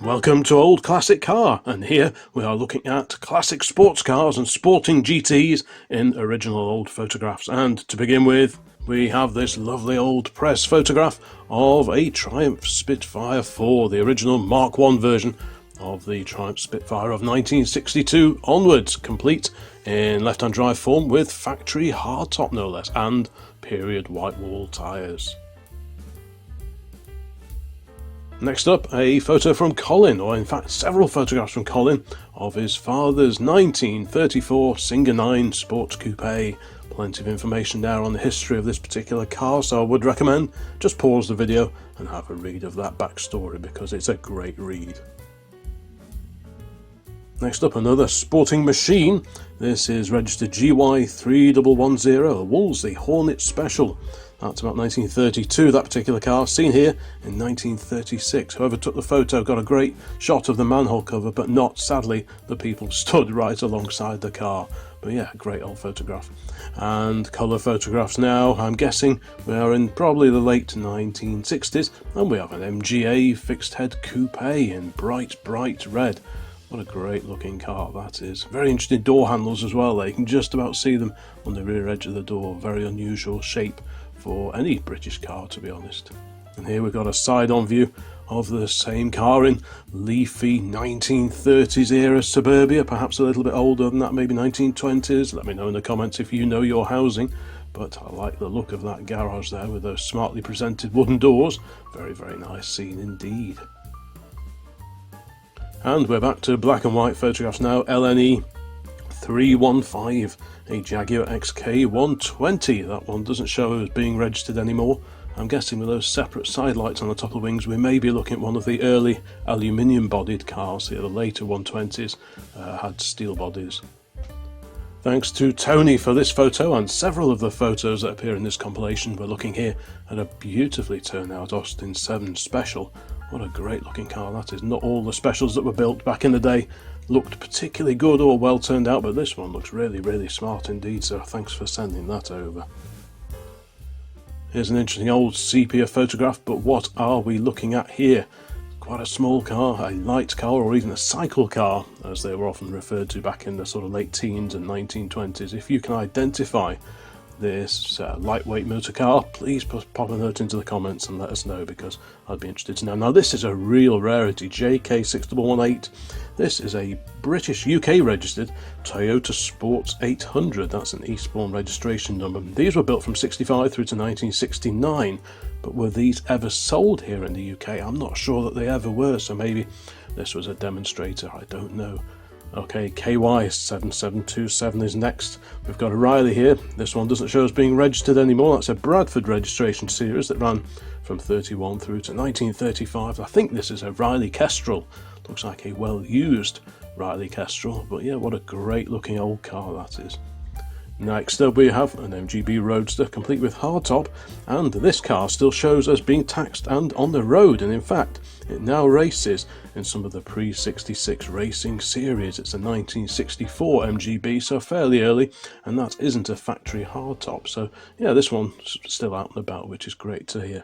Welcome to Old Classic Car, and here we are looking at classic sports cars and sporting GTs in original old photographs. And to begin with, we have this lovely old press photograph of a Triumph Spitfire 4, the original Mark I version of the Triumph Spitfire of 1962 onwards, complete in left-hand drive form with factory hardtop no less, and period white wall tyres. Next up, a photo from Colin, or in fact several photographs from Colin, of his father's 1934 Singer 9 Sports Coupe. Plenty of information there on the history of this particular car, so I would recommend just pause the video and have a read of that backstory because it's a great read. Next up, another sporting machine. This is registered GY3110, a Wolseley Hornet Special. That's about 1932, that particular car, seen here in 1936. Whoever took the photo got a great shot of the manhole cover, but not, sadly, the people stood right alongside the car. But yeah, great old photograph. And colour photographs now. I'm guessing we are in probably the late 1960s, and we have an MGA fixed head coupe in bright red. What a great looking car that is. Very interesting door handles as well. You can just about see them on the rear edge of the door. Very unusual shape for any British car, to be honest. And here we've got a side-on view of the same car in leafy 1930s era suburbia, perhaps a little bit older than that, maybe 1920s. Let me know in the comments if you know your housing, but I like the look of that garage there with those smartly presented wooden doors. Very nice scene indeed. And we're back to black and white photographs now. LNE 315, a Jaguar XK 120. That one doesn't show as being registered anymore. I'm guessing with those separate side lights on the top of the wings, we may be looking at one of the early aluminium bodied cars. The later 120s had steel bodies. Thanks to Tony for this photo and several of the photos that appear in this compilation. We're looking here at a beautifully turned out Austin 7 Special. What a great looking car that is. Not all the specials that were built back in the day looked particularly good or well turned out, but this one looks really smart indeed, so thanks for sending that over. Here's an interesting old sepia photograph, but what are we looking at here? Quite a small car, a light car, or even a cycle car, as they were often referred to back in the sort of late teens and 1920s. If you can identify this lightweight motor car, please pop a note into the comments and let us know, because I'd be interested to know. Now this is a real rarity, JK6118. This is a British UK registered Toyota Sports 800. That's an Eastbourne registration number. These were built from 65 through to 1969, but were these ever sold here in the UK? I'm not sure that they ever were, so maybe this was a demonstrator, I don't know. Okay, KY7727 is next. We've got a Riley here. This one doesn't show as being registered anymore. That's a Bradford registration series that ran from 31 through to 1935. I think this is a Riley Kestrel. Looks like a well-used Riley Kestrel, but yeah, what a great looking old car that is. Next up we have an MGB Roadster complete with hardtop, and this car still shows as being taxed and on the road, and in fact it now races in some of the pre-66 racing series. It's a 1964 MGB, so fairly early, and that isn't a factory hardtop, so yeah, this one's still out and about, which is great to hear.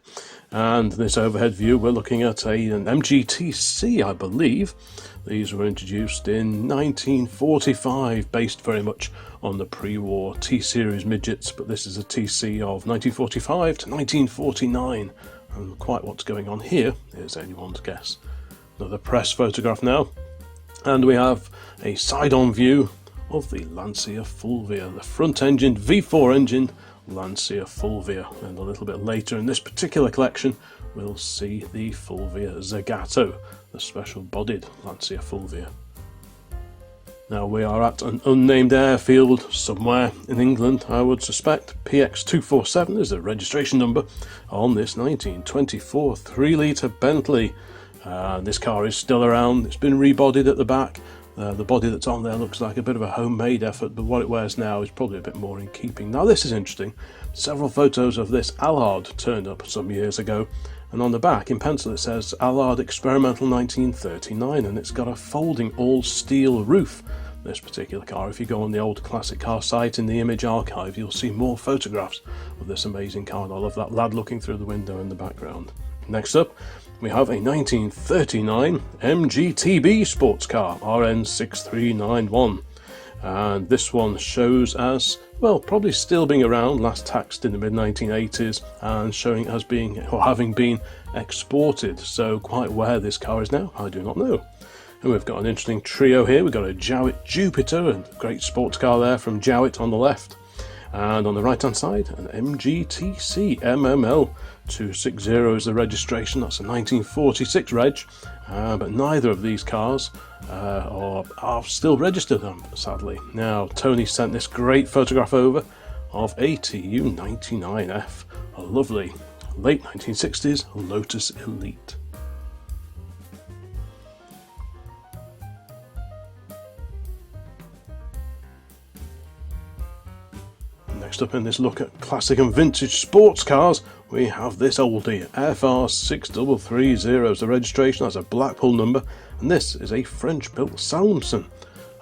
And this overhead view, we're looking at an MGTC, I believe. These were introduced in 1945, based very much on the pre-war T-Series midgets, but this is a TC of 1945 to 1949, and quite what's going on here is anyone's guess. Another press photograph now, and we have a side-on view of the Lancia Fulvia, the front-engined V4 engine Lancia Fulvia, and a little bit later in this particular collection we'll see the Fulvia Zagato, the special-bodied Lancia Fulvia. Now we are at an unnamed airfield somewhere in England, I would suspect. PX247 is the registration number on this 1924 3-litre Bentley. This car is still around. It's been rebodied at the back. The body that's on there looks like a bit of a homemade effort, but what it wears now is probably a bit more in keeping. Now this is interesting. Several photos of this Allard turned up some years ago, and on the back in pencil it says Allard Experimental 1939, and it's got a folding all steel roof, this particular car. If you go on the old classic car site in the image archive, you'll see more photographs of this amazing car, and I love that lad looking through the window in the background. Next up, we have a 1939 MGTB sports car, RN6391. And this one shows as, well, probably still being around, last taxed in the mid-1980s, and showing as being, or having been exported. So quite where this car is now, I do not know. And we've got an interesting trio here. We've got a Jowett Jupiter, a great sports car there from Jowett on the left. And on the right hand side, an MGTC MML 260 is the registration. That's a 1946 reg, but neither of these cars are still registered, sadly. Now, Tony sent this great photograph over of a TU99F, a lovely late 1960s Lotus Elite. Next up in this look at classic and vintage sports cars, we have this oldie, FR6330 is the registration. That's a Blackpool number, and this is a French-built Salmson,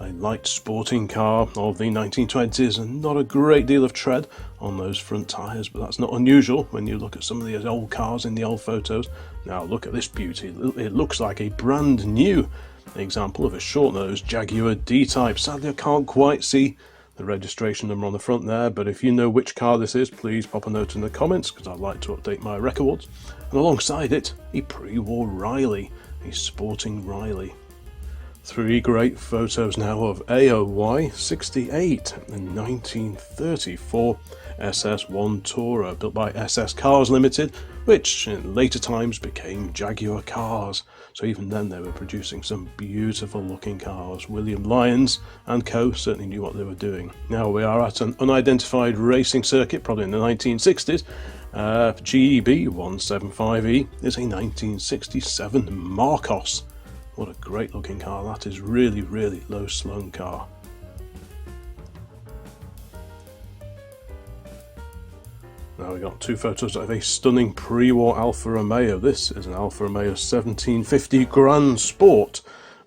a light sporting car of the 1920s, and not a great deal of tread on those front tyres, but that's not unusual when you look at some of the old cars in the old photos. Now look at this beauty, it looks like a brand new example of a short-nosed Jaguar D-Type. Sadly I can't quite see the registration number on the front there, but if you know which car this is, please pop a note in the comments, because I'd like to update my records. And alongside it, a pre-war Riley, a sporting Riley. Three great photos now of AOY 68 and 1934 SS1 Tourer, built by SS Cars Limited, which in later times became Jaguar Cars. So even then they were producing some beautiful looking cars. William Lyons and co certainly knew what they were doing. Now we are at an unidentified racing circuit, probably in the 1960s. GEB 175E is a 1967 Marcos. What a great looking car. That is really, really low slung car. Now we've got two photos of a stunning pre-war Alfa Romeo. This is an Alfa Romeo 1750 Grand Sport,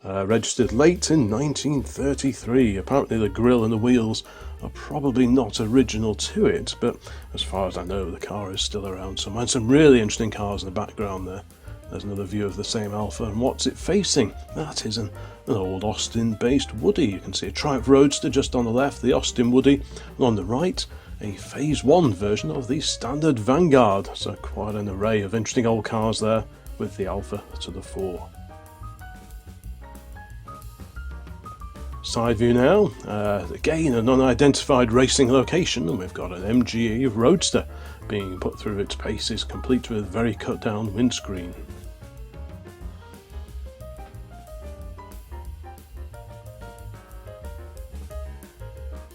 registered late in 1933. Apparently the grille and the wheels are probably not original to it, but as far as I know the car is still around somewhere. And some really interesting cars in the background there. There's another view of the same Alfa, and what's it facing? That is an old Austin-based Woody. You can see a Triumph Roadster just on the left, the Austin Woody, and on the right, a Phase 1 version of the standard Vanguard. So quite an array of interesting old cars there, with the Alfa to the fore. Side view now, again an unidentified racing location, and we've got an MGE Roadster being put through its paces, complete with very cut down windscreen.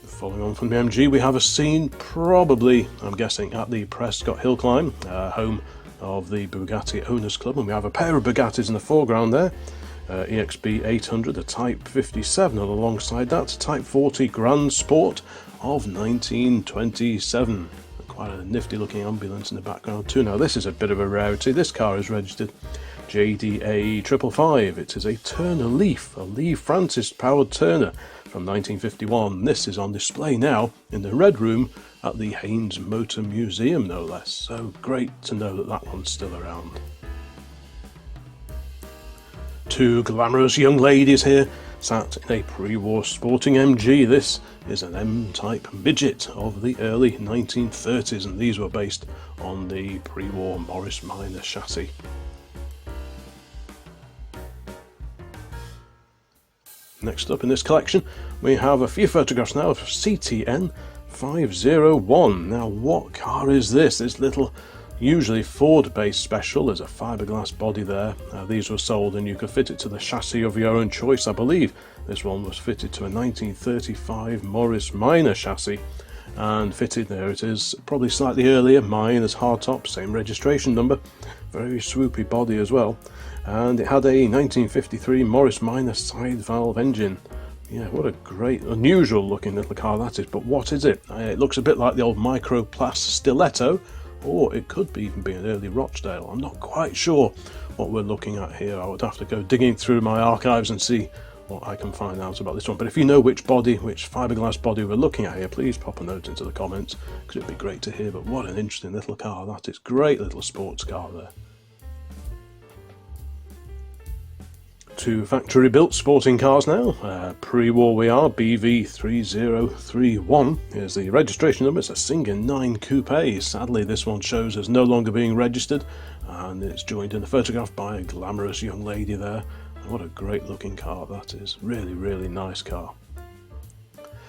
Following on from the MG, we have a scene probably, I'm guessing, at the Prescott Hill Climb, home of the Bugatti Owners Club, and we have a pair of Bugattis in the foreground there. EXB 800, a Type 57, and alongside that, Type 40 Grand Sport of 1927. Quite a nifty looking ambulance in the background too. Now this is a bit of a rarity. This car is registered JDA 555. It is a Turner Leaf, a Lee Francis powered Turner from 1951. This is on display now in the Red Room at the Haynes Motor Museum, no less. So great to know that that one's still around. Two glamorous young ladies here, sat in a pre-war sporting MG. This is an M-Type midget of the early 1930s, and these were based on the pre-war Morris Minor chassis. Next up in this collection, we have a few photographs now of CTN 501. Now what car is this? This little, usually Ford-based special. There's a fiberglass body there. These were sold and you could fit it to the chassis of your own choice. I believe this one was fitted to a 1935 Morris Minor chassis and fitted, there it is, probably slightly earlier, Minors hardtop, same registration number, very swoopy body as well, and it had a 1953 Morris Minor side valve engine. Yeah, what a great, unusual looking little car that is, but what is it? It looks a bit like the old Microplast Stiletto, or it could even be an early Rochdale. I'm not quite sure what we're looking at here. I would have to go digging through my archives and see what I can find out about this one. But if you know which body, which fiberglass body we're looking at here, please pop a note into the comments, because it'd be great to hear. But what an interesting little car that is. Great little sports car there. Two factory-built sporting cars now. Pre-war we are, BV3031 is the registration number. It's a Singer 9 Coupe. Sadly, this one shows as no longer being registered, and it's joined in the photograph by a glamorous young lady there. And what a great-looking car that is. Really, really nice car.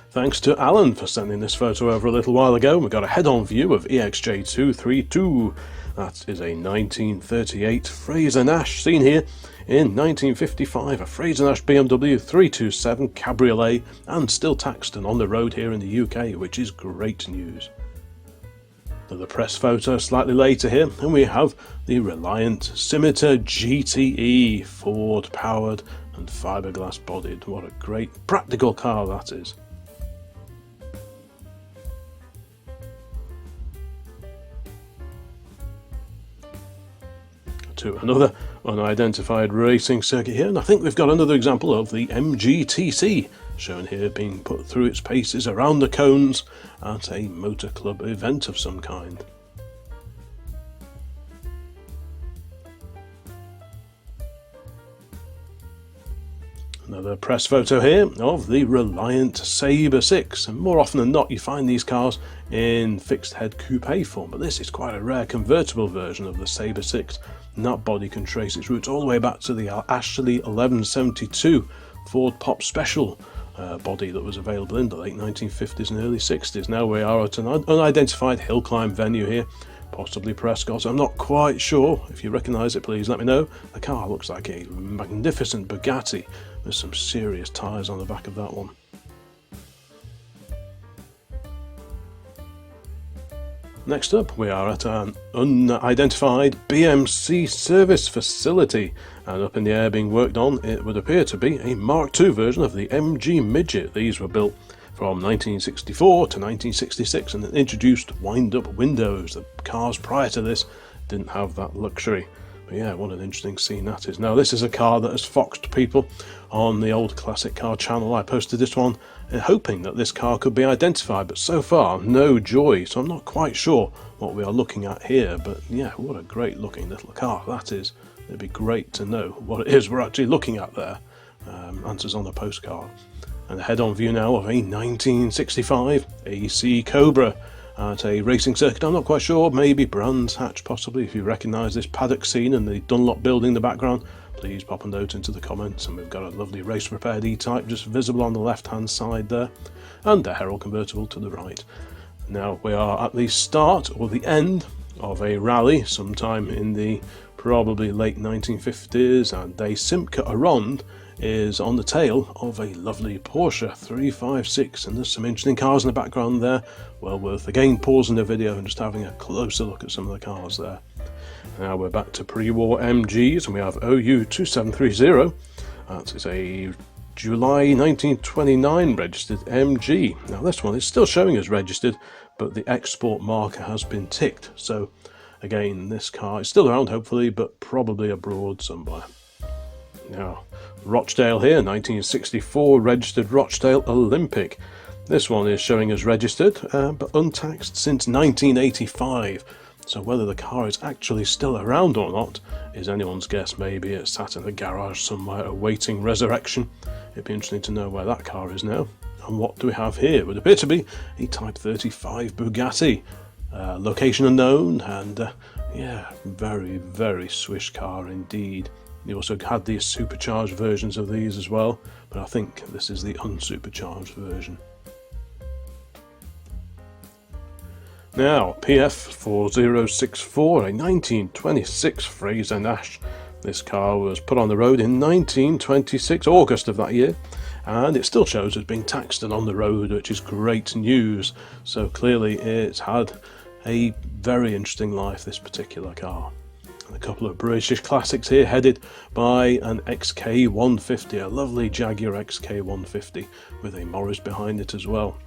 Thanks to Alan for sending this photo over a little while ago. We've got a head-on view of EXJ232. That is a 1938 Fraser Nash, seen here in 1955, a Fraser Nash BMW 327 Cabriolet, and still taxed and on the road here in the UK, which is great news. Another press photo slightly later here, and we have the Reliant Scimitar GTE, Ford powered and fiberglass bodied. What a great practical car that is. To another unidentified racing circuit here, and I think we've got another example of the MGTC shown here being put through its paces around the cones at a motor club event of some kind. Another press photo here of the Reliant Sabre 6, and more often than not you find these cars in fixed head coupe form, but this is quite a rare convertible version of the Sabre 6, and that body can trace its roots all the way back to the Ashley 1172 Ford Pop Special body that was available in the late 1950s and early 60s. Now we are at an unidentified hill climb venue here, possibly Prescott. I'm not quite sure. If you recognise it, please let me know. The car looks like a magnificent Bugatti. There's some serious tyres on the back of that one. Next up, we are at an unidentified BMC service facility, and up in the air being worked on, it would appear to be a Mark II version of the MG Midget. These were built from 1964 to 1966 and introduced wind-up windows. The cars prior to this didn't have that luxury. But yeah, what an interesting scene that is. Now, this is a car that has foxed people on the old classic car channel. I posted this one hoping that this car could be identified, but so far no joy, so I'm not quite sure what we are looking at here. But yeah, what a great looking little car that is. It'd be great to know what it is we're actually looking at there. Answers on the postcard. And a head-on view now of a 1965 AC Cobra at a racing circuit. I'm not quite sure, maybe Brands Hatch possibly. If you recognise this paddock scene and the Dunlop building in the background, please pop a note into the comments. And we've got a lovely race prepared E-Type just visible on the left hand side there, and a Herald convertible to the right. Now we are at the start or the end of a rally sometime in the probably late 1950s, and a Simca Aronde is on the tail of a lovely Porsche 356, and there's some interesting cars in the background there, well worth again pausing the video and just having a closer look at some of the cars there. Now we're back to pre-war MGs, and we have OU2730. That is a July 1929 registered MG. Now this one is still showing as registered, but the export marker has been ticked, so again this car is still around hopefully, but probably abroad somewhere. Now, Rochdale here, 1964 registered Rochdale Olympic. This one is showing as registered, but untaxed since 1985. So whether the car is actually still around or not is anyone's guess. Maybe it's sat in a garage somewhere awaiting resurrection. It'd be interesting to know where that car is now. And what do we have here? It would appear to be a Type 35 Bugatti. Location unknown, and yeah, very, very swish car indeed. You also had these supercharged versions of these as well, but I think this is the unsupercharged version. Now, PF4064, a 1926 Fraser Nash. This car was put on the road in 1926, August of that year, and it still shows as being taxed and on the road, which is great news. So clearly it's had a very interesting life, this particular car. And a couple of British classics here, headed by an XK150, a lovely Jaguar XK150 with a Morris behind it as well.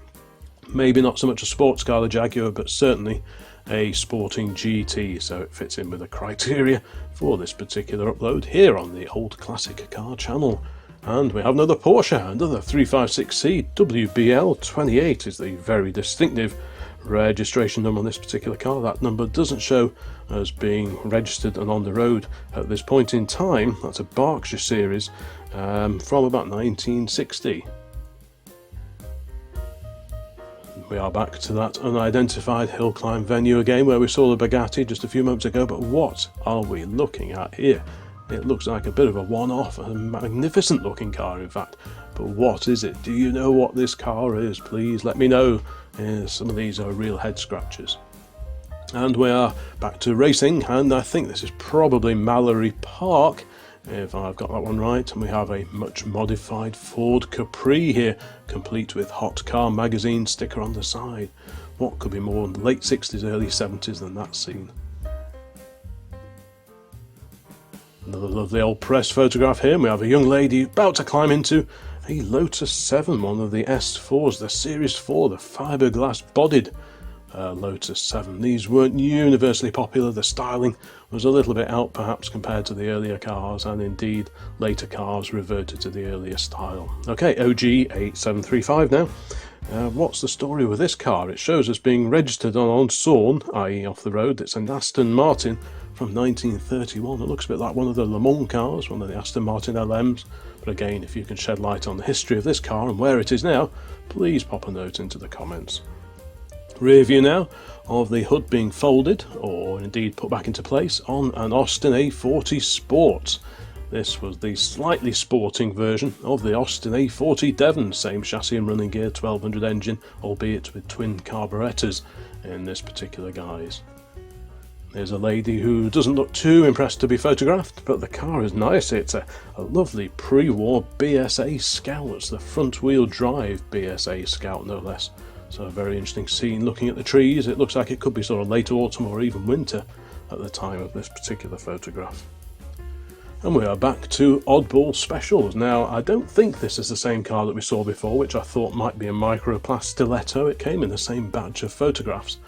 Maybe not so much a sports car, the Jaguar, but certainly a sporting GT, so it fits in with the criteria for this particular upload here on the Old Classic Car channel. And we have another Porsche, another 356C WBL28 is the very distinctive registration number on this particular car. That number doesn't show as being registered and on the road at this point in time. That's a Berkshire series from about 1960. We are back to that unidentified hill climb venue again, where we saw the Bugatti just a few moments ago. But what are we looking at here? It looks like a bit of a one-off, a magnificent looking car in fact. But what is it? Do you know what this car is? Please let me know. Some of these are real head scratchers. And we are back to racing, and I think this is probably Mallory Park, if I've got that one right. And we have a much modified Ford Capri here, complete with Hot Car Magazine sticker on the side. What could be more late 60s, early 70s than that scene? Another lovely old press photograph here. We have a young lady about to climb into a Lotus 7, one of the S4s, the Series 4, the Fibreglass bodied Lotus 7. These weren't universally popular. The styling was a little bit out perhaps compared to the earlier cars, and indeed later cars reverted to the earlier style. Okay, OG 8735 now. What's the story with this car? It shows us being registered on Sawn, i.e. off the road. It's an Aston Martin from 1931. It looks a bit like one of the Le Mans cars, one of the Aston Martin LMs. But again, if you can shed light on the history of this car and where it is now, please pop a note into the comments. Rear view now of the hood being folded, or indeed put back into place, on an Austin A40 Sport. This was the slightly sporting version of the Austin A40 Devon, same chassis and running gear, 1200 engine, albeit with twin carburetors in this particular guise. There's a lady who doesn't look too impressed to be photographed, but the car is nice. It's a lovely pre-war BSA Scout. It's the front-wheel drive BSA Scout, no less. So a very interesting scene looking at the trees. It looks like it could be sort of late autumn or even winter at the time of this particular photograph. And we are back to oddball specials. Now, I don't think this is the same car that we saw before, which I thought might be a Microplast Stiletto. It came in the same batch of photographs.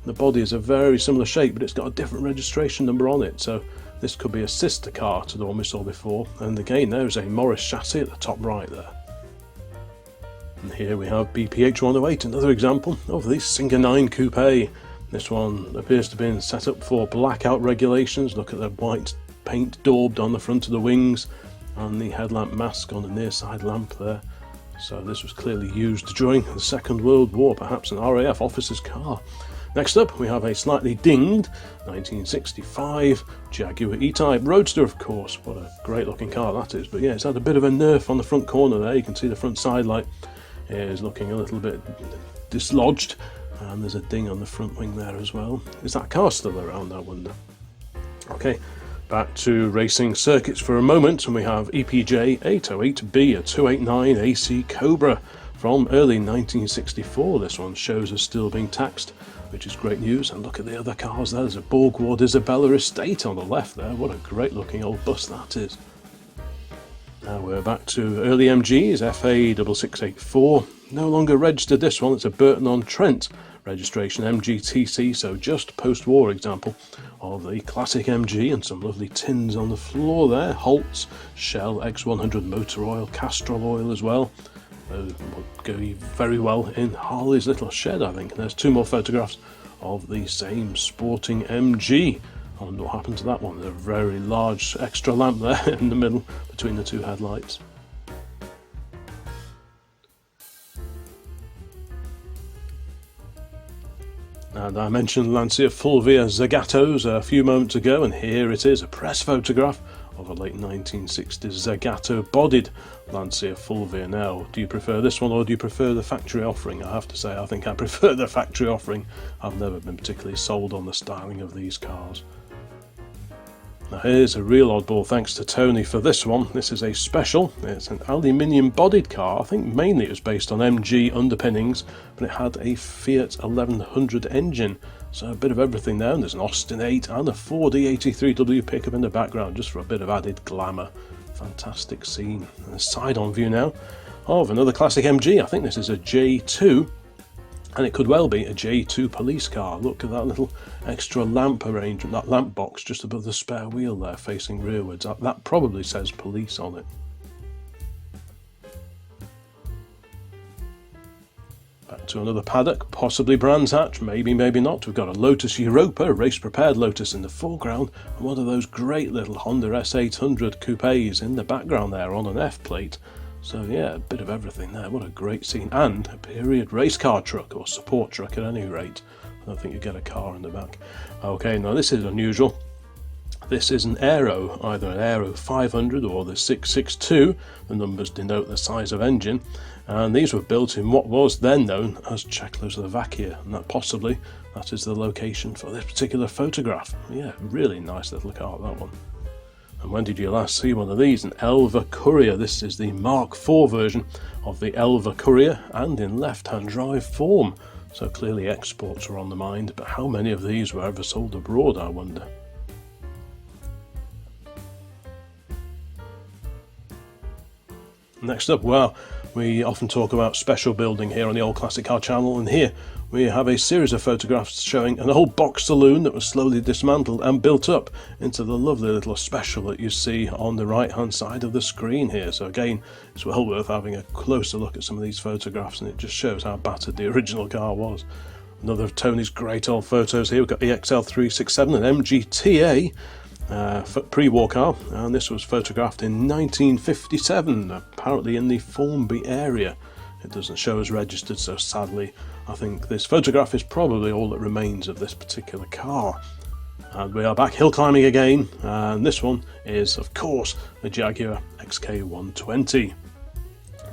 The body is a very similar shape, but it's got a different registration number on it, so this could be a sister car to the one we saw before. And again, there's a Morris chassis at the top right there. And here we have BPH 108, another example of the Singer 9 Coupe. This one appears to have been set up for blackout regulations. Look at the white paint daubed on the front of the wings and the headlamp mask on the near side lamp there. So this was clearly used during the Second World War, perhaps an RAF officer's car. Next up, we have a slightly dinged 1965 Jaguar E-Type Roadster, of course. What a great looking car that is. But yeah, it's had a bit of a nerf on the front corner there. You can see the front side light is looking a little bit dislodged, and there's a ding on the front wing there as well. Is that car still around, I wonder? Okay, back to racing circuits for a moment, and we have EPJ 808B, a 289 AC Cobra from early 1964. This one shows us still being taxed, which is great news. And look at the other cars there. There's a Borgward Isabella Estate on the left there. What a great looking old bus that is. Now we're back to early MGs, FA6684. No longer registered, this one. It's a Burton-on-Trent registration MGTC, so just post-war example of the classic MG, and some lovely tins on the floor there. Holtz, Shell X100 motor oil, Castrol oil as well. Would go very well in Harley's little shed, I think. And there's two more photographs of the same sporting MG. I wonder what happened to that one. There's a very large extra lamp there in the middle between the two headlights. And I mentioned Lancia Fulvia Zagatos a few moments ago, and here it is, a press photograph of a late 1960s Zagato bodied Lancia Fulvia. Now, do you prefer this one or do you prefer the factory offering? I have to say, I think I prefer the factory offering. I've never been particularly sold on the styling of these cars. Now here's a real oddball thanks to Tony for this one. This is a special. It's an aluminium bodied car. I think mainly it was based on MG underpinnings, but it had a Fiat 1100 engine. So a bit of everything there, and there's an Austin 8 and a Ford E83W pickup in the background just for a bit of added glamour. Fantastic scene. And a side-on view now of another classic MG. I think this is a J2. And it could well be a J2 police car. Look at that little extra lamp arrangement, that lamp box just above the spare wheel there facing rearwards. That probably says police on it. Back to another paddock, possibly Brands Hatch, maybe, maybe not. We've got a Lotus Europa, race-prepared Lotus in the foreground, and one of those great little Honda S800 coupes in the background there on an F-plate. So yeah, a bit of everything there. What a great scene. And a period race car truck, or support truck at any rate. I don't think you get a car in the back. Okay, now this is unusual. This is an Aero, either an Aero 500 or the 662. The numbers denote the size of engine. And these were built in what was then known as Czechoslovakia, and that is the location for this particular photograph. Yeah, really nice little car, that one. And when did you last see one of these? An Elva Courier. This is the Mark IV version of the Elva Courier, and in left-hand drive form. So clearly exports are on the mind, but how many of these were ever sold abroad, I wonder? Next up, well, we often talk about special building here on the Old Classic Car channel, and here we have a series of photographs showing an old box saloon that was slowly dismantled and built up into the lovely little special that you see on the right hand side of the screen here. So again, it's well worth having a closer look at some of these photographs, and it just shows how battered the original car was. Another of Tony's great old photos here. We've got EXL 367 and MGTA. Pre-war car, and this was photographed in 1957, apparently in the Formby area. It doesn't show as registered, so sadly I think this photograph is probably all that remains of this particular car. And we are back hill climbing again, and this one is of course a Jaguar XK120,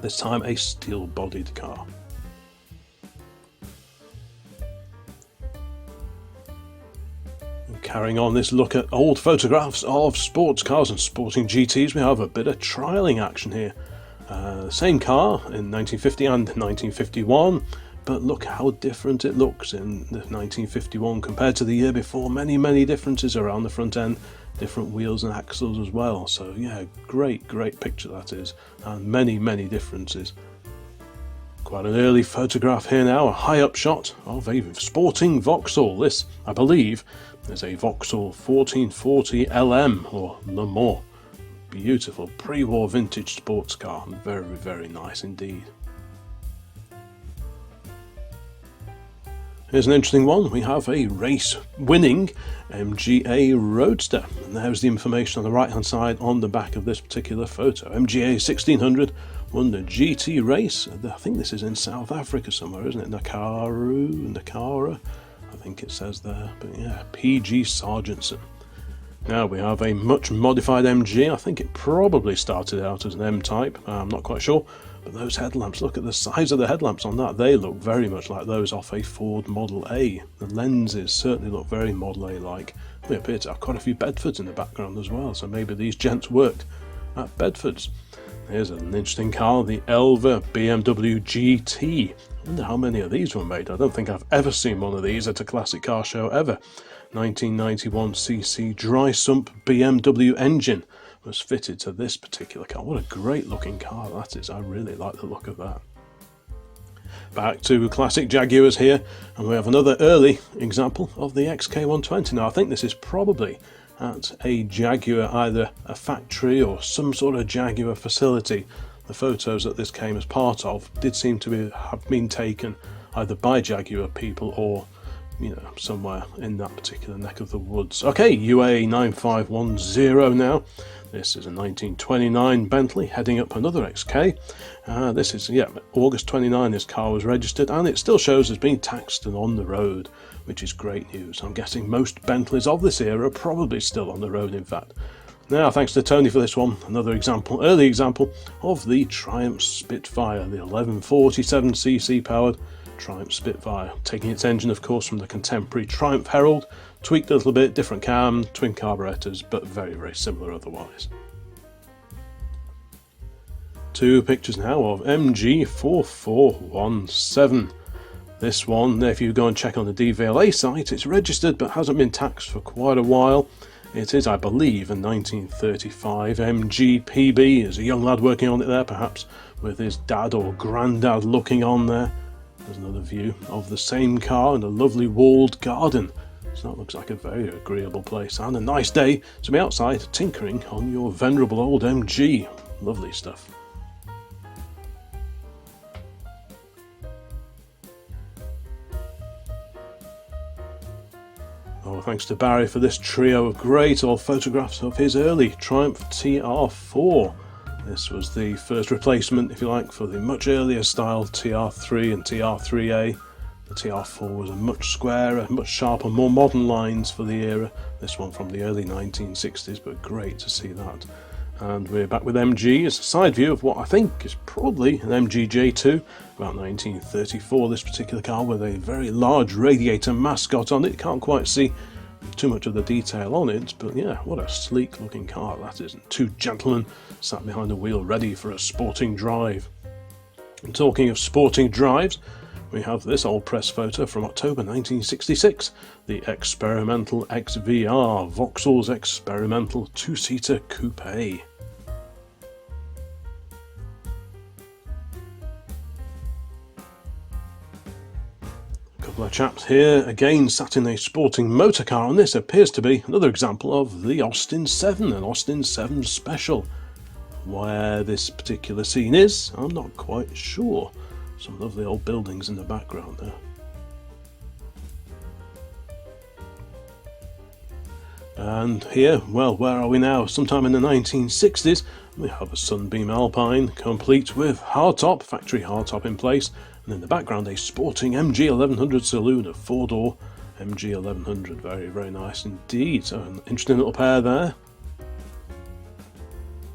this time a steel bodied car. Carrying on this look at old photographs of sports cars and sporting GTs, we have a bit of trialling action here. Same car in 1950 and 1951, but look how different it looks in the 1951 compared to the year before. Many differences around the front end, different wheels and axles as well. So yeah, great picture that is, and many differences. Quite an early photograph here now, a high-up shot of a sporting Vauxhall. This, I believe, is a Vauxhall 1440 LM, or Le Mans. Beautiful pre-war vintage sports car, very nice indeed. Here's an interesting one. We have a race-winning MGA Roadster, and there's the information on the right-hand side on the back of this particular photo. MGA 1600 won the GT race. I think this is in South Africa somewhere, isn't it? Nakara, I think it says there. But yeah, PG Sargentson. Now we have a much modified MG. I think it probably started out as an M-Type. I'm not quite sure. But those headlamps, look at the size of the headlamps on that. They look very much like those off a Ford Model A. The lenses certainly look very Model A-like. We appear to have quite a few Bedfords in the background as well, so maybe these gents worked at Bedfords. Here's an interesting car, the Elva BMW GT. I wonder how many of these were made. I don't think I've ever seen one of these at a classic car show ever. 1991cc dry sump BMW engine was fitted to this particular car. What a great looking car that is. I really like the look of that. Back to classic Jaguars here, and we have another early example of the XK120. Now I think this is probably at a Jaguar, either a factory or some sort of Jaguar facility. The photos that this came as part of did seem to have been taken either by Jaguar people or, you know, somewhere in that particular neck of the woods. Okay, UA 9510 now. This is a 1929 Bentley heading up another XK. This is, yeah, August 29 this car was registered, and it still shows as being taxed and on the road, which is great news. I'm guessing most Bentleys of this era are probably still on the road, in fact. Now, thanks to Tony for this one, another example, early example of the Triumph Spitfire, the 1147cc powered Triumph Spitfire, taking its engine of course from the contemporary Triumph Herald, tweaked a little bit, different cam, twin carburetors, but very similar otherwise. Two pictures now of MG 4417. This one, if you go and check on the DVLA site, it's registered but hasn't been taxed for quite a while. It is, I believe, a 1935 MG PB. There's a young lad working on it there, perhaps with his dad or granddad looking on there. There's another view of the same car in a lovely walled garden. So that looks like a very agreeable place and a nice day to be outside tinkering on your venerable old MG. Lovely stuff. thanks to Barry for this trio of great old photographs of his early Triumph TR4. This was the first replacement, if you like, for the much earlier style TR3 and TR3A. The TR4 was a much squarer, much sharper, more modern lines for the era. This one from the early 1960s, but great to see that. And we're back with MG as a side view of what I think is probably an MG J2, about 1934, this particular car, with a very large radiator mascot on it. You can't quite see too much of the detail on it, but yeah, what a sleek looking car that is. And two gentlemen sat behind the wheel ready for a sporting drive. And talking of sporting drives, we have this old press photo from October 1966, the Experimental XVR, Vauxhall's experimental two-seater coupe. A couple of chaps here, again sat in a sporting motor car, and this appears to be another example of the Austin 7, an Austin 7 special. Where this particular scene is, I'm not quite sure. Some lovely old buildings in the background there. And here, well, where are we now? Sometime in the 1960s, we have a Sunbeam Alpine, complete with hardtop, factory hardtop in place, and in the background a sporting MG 1100 saloon, a four-door MG 1100. Very, very nice indeed. So an interesting little pair there.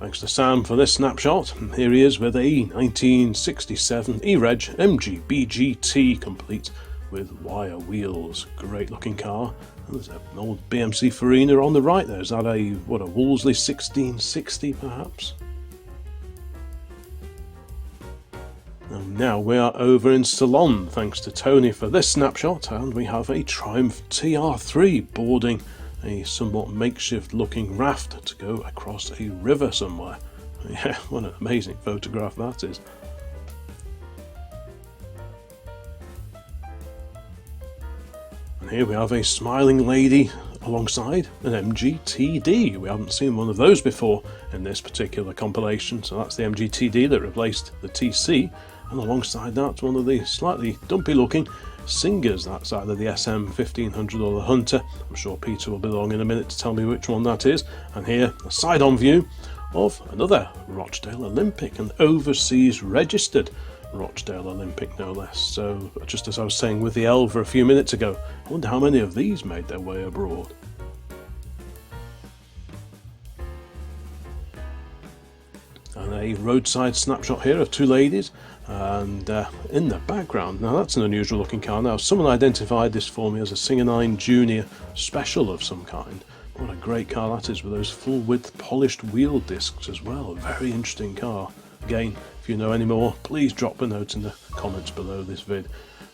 Thanks to Sam for this snapshot. Here he is with a 1967 E-Reg MG BGT, complete with wire wheels. Great looking car. There's an old BMC Farina on the right there. Is that a Wolseley 1660 perhaps? And now we are over in Ceylon, thanks to Tony for this snapshot, and we have a Triumph TR3 boarding a somewhat makeshift looking raft to go across a river somewhere. Yeah, what an amazing photograph that is. And here we have a smiling lady alongside an MG TD. We haven't seen one of those before in this particular compilation, so that's the MG TD that replaced the TC, and alongside that one of the slightly dumpy looking Singers. That's either the SM 1500 or the Hunter. I'm sure Peter will be along in a minute to tell me which one that is. And here, a side-on view of another Rochdale Olympic, an overseas registered Rochdale Olympic no less. So just as I was saying with the Elva a few minutes ago, I wonder how many of these made their way abroad. And a roadside snapshot here of two ladies, and in the background, now that's an unusual looking car. Now someone identified this for me as a Singer 9 Junior special of some kind. What a great car that is, with those full width polished wheel discs as well. Very interesting car. Again, if you know any more, please drop a note in the comments below this vid.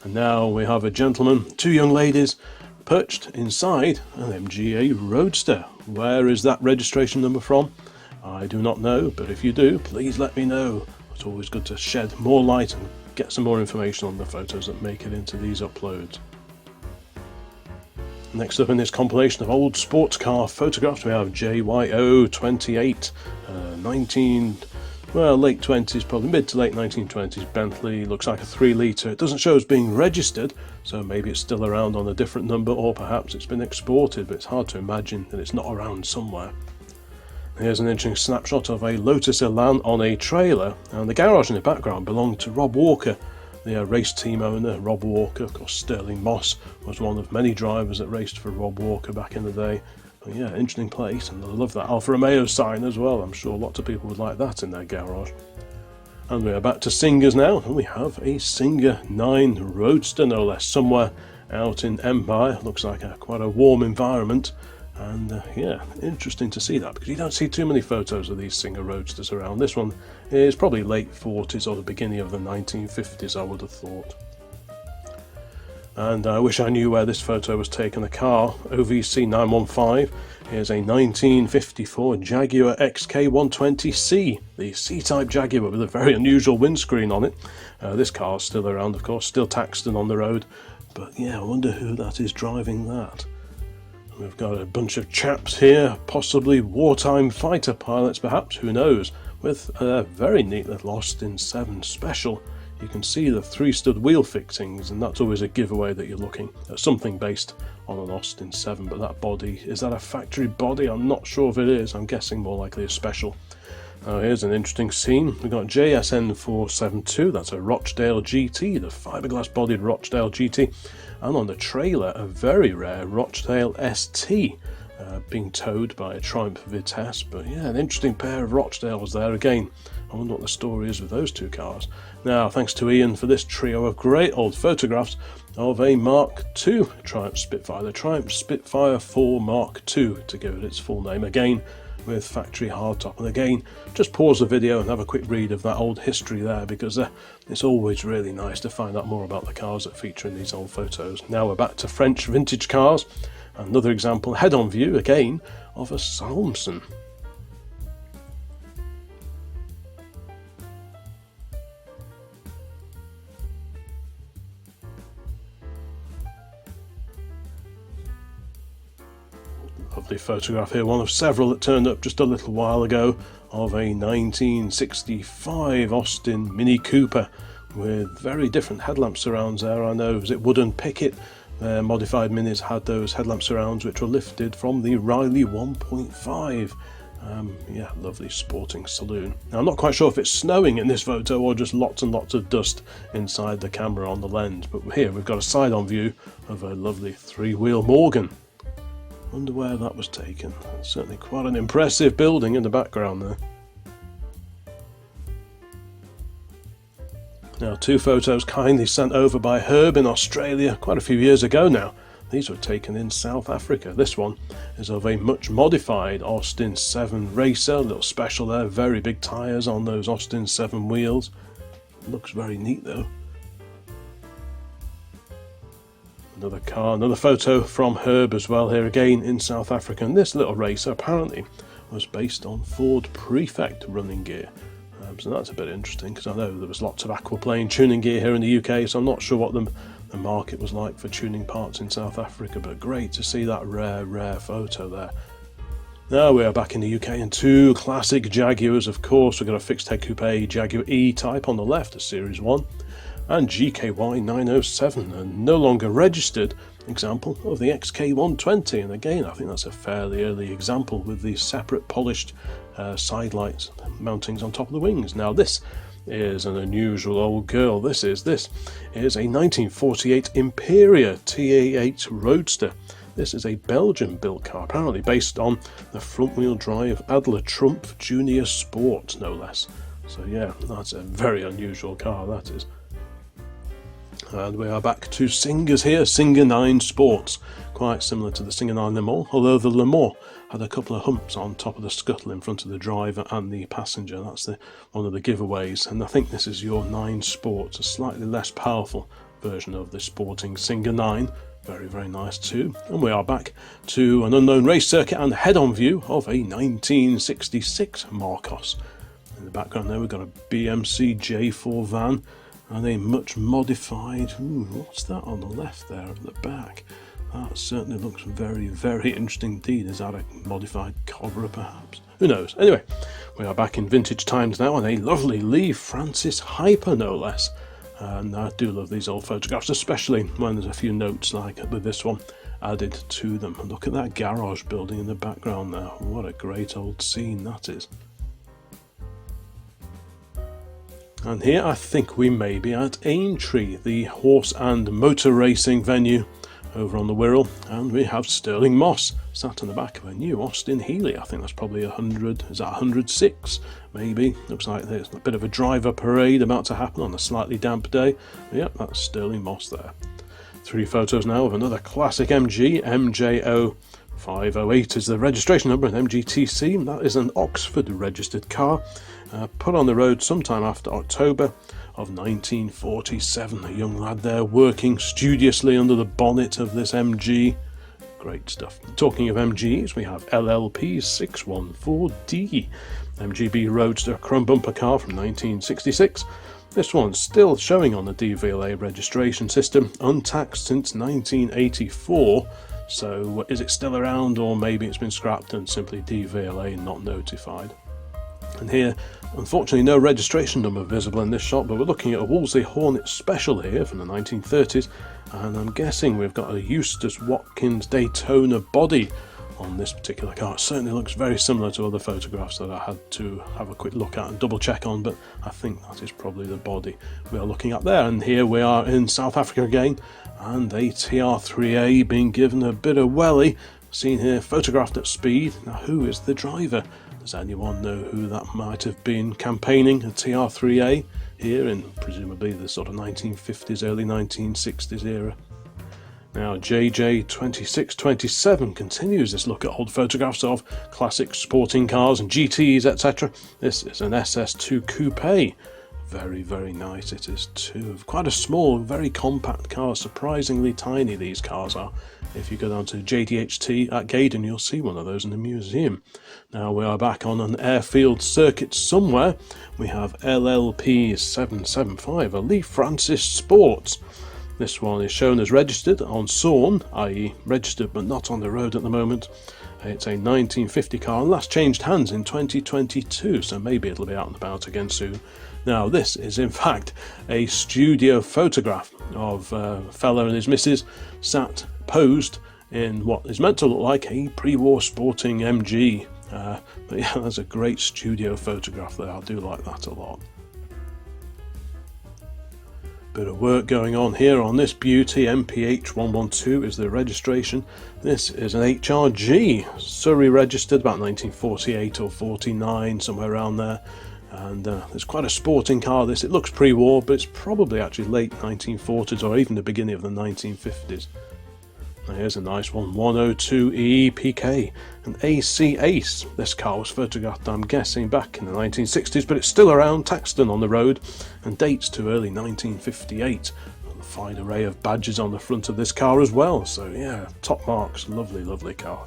And now we have a gentleman, two young ladies, perched inside an MGA Roadster. Where is that registration number from? I do not know, but if you do, please let me know. It's always good to shed more light and get some more information on the photos that make it into these uploads. Next up in this compilation of old sports car photographs, we have JYO28, late 20s, probably mid to late 1920s Bentley. Looks like a 3 litre. It doesn't show as being registered, so maybe it's still around on a different number, or perhaps it's been exported, but it's hard to imagine that it's not around somewhere. Here's an interesting snapshot of a Lotus Elan on a trailer, and the garage in the background belonged to Rob Walker, the race team owner. Rob Walker, of course, Sterling Moss was one of many drivers that raced for Rob Walker back in the day. But yeah, interesting place, and I love that Alfa Romeo sign as well. I'm sure lots of people would like that in their garage. And we're back to Singers now, and we have a Singer 9 Roadster, no less, somewhere out in Empire. Looks like quite a warm environment. And yeah, interesting to see that, because you don't see too many photos of these Singer Roadsters around. This one is probably late 40s or the beginning of the 1950s, I would have thought. And I wish I knew where this photo was taken. The car, OVC 915. Here's a 1954 Jaguar XK120C, the C-Type Jaguar with a very unusual windscreen on it. This car's still around, of course, still taxed and on the road. But yeah, I wonder who that is driving that. We've got a bunch of chaps here, possibly wartime fighter pilots perhaps, who knows, with a very neat little Austin 7 special you can see the 3-stud wheel fixings, and that's always a giveaway that you're looking at something based on an Austin 7. But that body, is that a factory body? I'm not sure if it is. I'm guessing more likely a special. Here's an interesting scene. We've got JSN 472, that's a Rochdale GT, the fiberglass bodied Rochdale GT, and on the trailer a very rare Rochdale ST, being towed by a Triumph Vitesse. But yeah, an interesting pair of Rochdales there again. I wonder what the story is with those two cars. Now, thanks to Ian for this trio of great old photographs of a Mark II Triumph Spitfire, the Triumph Spitfire 4 Mark II, to give it its full name, again with factory hardtop. And again, just pause the video and have a quick read of that old history there, because it's always really nice to find out more about the cars that feature in these old photos. Now we're back to French vintage cars. Another example, head-on view again, of a Salmson. Lovely photograph here, one of several that turned up just a little while ago, of a 1965 Austin Mini Cooper with very different headlamp surrounds there. I know, was it Wooden Picket? Modified Minis had those headlamp surrounds which were lifted from the Riley 1.5. Yeah, lovely sporting saloon. Now, I'm not quite sure if it's snowing in this photo or just lots and lots of dust inside the camera on the lens, but here we've got a side-on view of a lovely 3-wheel Morgan. Wonder where that was taken. Certainly quite an impressive building in the background there. Now, 2 photos kindly sent over by Herb in Australia quite a few years ago now. These were taken in South Africa. This one is of a much modified Austin 7 racer, a little special there, very big tyres on those Austin 7 wheels. Looks very neat though. Another car, another photo from Herb as well, here again in South Africa. And this little racer apparently was based on Ford Prefect running gear. So that's a bit interesting, because I know there was lots of aquaplane tuning gear here in the UK, so I'm not sure what the market was like for tuning parts in South Africa, but great to see that rare photo there. Now we are back in the UK, and 2 classic Jaguars, of course. We've got a fixed head coupe Jaguar E-Type on the left, a Series 1, and GKY 907, a no longer registered example of the XK120. And again, I think that's a fairly early example with these separate polished side lights mountings on top of the wings. Now this is an unusual old girl. This is a 1948 Imperia TA8 Roadster. This is a Belgian built car, apparently based on the front wheel drive Adler Trumpf Junior Sport, no less. So yeah, that's a very unusual car, that is. And we are back to Singers here, Singer 9 Sports, quite similar to the Singer 9 Le Mans, although the Le Mans had a couple of humps on top of the scuttle in front of the driver and the passenger. That's one of the giveaways, and I think this is your 9 Sports, a slightly less powerful version of the sporting Singer 9. Very nice too. And we are back to an unknown race circuit and head-on view of a 1966 Marcos. In the background there we've got a BMC J4 van and a much modified, what's that on the left there at the back? That certainly looks very interesting indeed. Is that a modified Cobra perhaps? Who knows? Anyway, we are back in vintage times now, and a lovely Lee Francis Hyper no less. And I do love these old photographs, especially when there's a few notes like with this one added to them. And look at that garage building in the background there. What a great old scene that is. And here I think we may be at Aintree, the horse and motor racing venue over on the Wirral, and we have Sterling Moss sat on the back of a new Austin-Healey. I think that's probably 100, is that 106 maybe? Looks like there's a bit of a driver parade about to happen on a slightly damp day. Yep, that's Sterling Moss there. 3 photos now of another classic MG, MJO 508 is the registration number, an MGTC. That is an Oxford registered car, put on the road sometime after October of 1947. A young lad there working studiously under the bonnet of this MG. Great stuff. Talking of MGs, we have LLP 614D, MGB Roadster chrome bumper car from 1966. This one's still showing on the DVLA registration system, untaxed since 1984. So is it still around, or maybe it's been scrapped and simply DVLA not notified? And here, unfortunately, no registration number visible in this shot, but we're looking at a Wolseley Hornet Special here from the 1930s, and I'm guessing we've got a Eustace Watkins Daytona body on this particular car. It certainly looks very similar to other photographs that I had to have a quick look at and double check on, but I think that is probably the body we are looking at there. And here we are in South Africa again, and a TR3A being given a bit of welly, seen here photographed at speed. Now, who is the driver? Does anyone know who that might have been campaigning a TR3A here in presumably the sort of 1950s, early 1960s era? Now, JJ2627 continues this look at old photographs of classic sporting cars and GTs, etc. This is an SS2 Coupe. Very, very nice. It is too. Quite a small, very compact car. Surprisingly tiny these cars are. If you go down to JDHT at Gaydon, you'll see one of those in the museum. Now we are back on an airfield circuit somewhere. We have LLP 775, a Lee Francis Sports. This one is shown as registered on Sawn, i.e. registered but not on the road at the moment. It's a 1950 car and last changed hands in 2022, so maybe it'll be out and about again soon. Now, this is in fact a studio photograph of a fella and his missus sat posed in what is meant to look like a pre-war sporting MG. But yeah, that's a great studio photograph there. I do like that a lot. Bit of work going on here on this beauty. MPH 112 is the registration. This is an HRG, Surrey registered, about 1948 or 49, somewhere around there. And it's quite a sporting car this. It looks pre-war, but it's probably actually late 1940s or even the beginning of the 1950s. Now here's a nice one, 102E PK, an AC Ace. This car was photographed, I'm guessing, back in the 1960s, but it's still around, Taxton on the road, and dates to early 1958. A fine array of badges on the front of this car as well, so yeah, top marks, lovely, lovely car.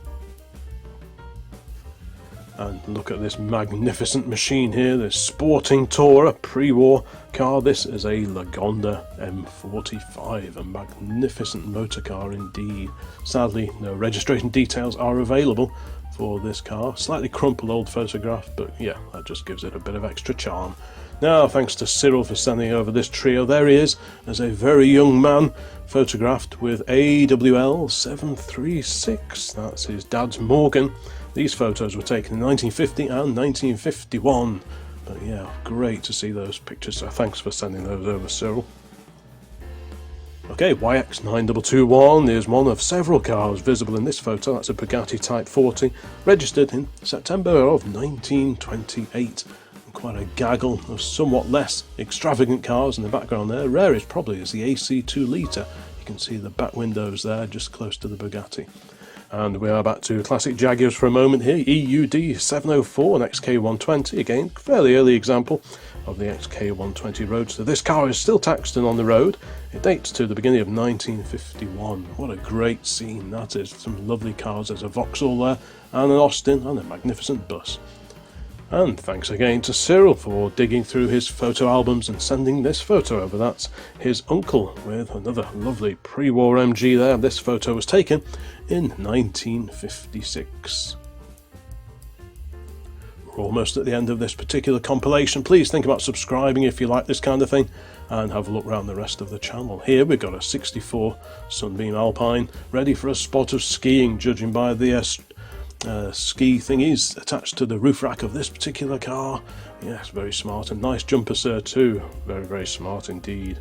And look at this magnificent machine here, this sporting Tourer pre-war car. This is a Lagonda M45, a magnificent motor car indeed. Sadly, no registration details are available for this car. Slightly crumpled old photograph, but yeah, that just gives it a bit of extra charm. Now, thanks to Cyril for sending over this trio. There he is, as a very young man, photographed with AWL 736. That's his dad's Morgan. These photos were taken in 1950 and 1951. But yeah, great to see those pictures, so thanks for sending those over, Cyril. Okay, YX9221 is one of several cars visible in this photo. That's a Bugatti Type 40, registered in September of 1928. And quite a gaggle of somewhat less extravagant cars in the background there. Rarest probably is the AC 2 litre. You can see the back windows there, just close to the Bugatti. And we are back to classic Jaguars for a moment here. EUD 704 and XK120, again, fairly early example of the XK120 Roadster. This car is still Taxton on the road. It dates to the beginning of 1951. What a great scene that is. Some lovely cars. There's a Vauxhall there, and an Austin, and a magnificent bus. And thanks again to Cyril for digging through his photo albums and sending this photo over. That's his uncle with another lovely pre-war MG there. This photo was taken in 1956. We're almost at the end of this particular compilation. Please think about subscribing if you like this kind of thing, and have a look around the rest of the channel. Here we've got a 64 Sunbeam Alpine ready for a spot of skiing, judging by the ski thingies attached to the roof rack of this particular car. Yes, very smart, and nice jumper sir too. Very, very smart indeed.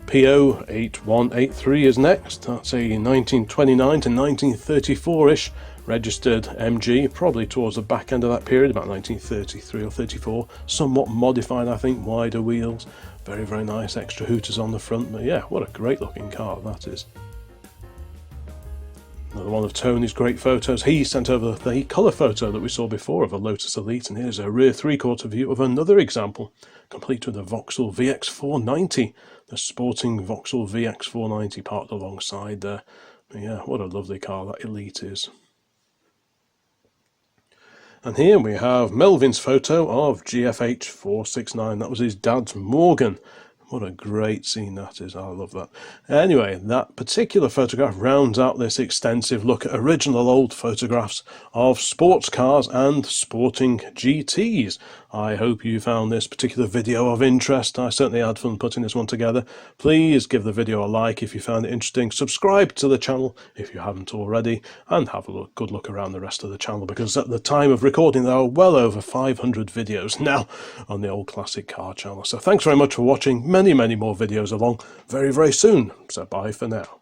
PO 8183 is next. That's a 1929 to 1934-ish registered MG, probably towards the back end of that period, about 1933 or 34. Somewhat modified, I think, wider wheels. Very, very nice, extra hooters on the front. But yeah, what a great looking car that is. Another one of Tony's great photos. He sent over the colour photo that we saw before of a Lotus Elite, and here's a rear three-quarter view of another example, complete with a Vauxhall VX490, the sporting Vauxhall VX490 parked alongside there. But yeah, what a lovely car that Elite is. And here we have Melvin's photo of GFH 469. That was his dad's Morgan. What a great scene that is. I love that. Anyway, that particular photograph rounds out this extensive look at original old photographs of sports cars and sporting GTs. I hope you found this particular video of interest. I certainly had fun putting this one together. Please give the video a like if you found it interesting. Subscribe to the channel if you haven't already, and have a good look around the rest of the channel, because at the time of recording there are well over 500 videos now on the old classic car channel. So thanks very much for watching. Many more videos along very soon. So bye for now.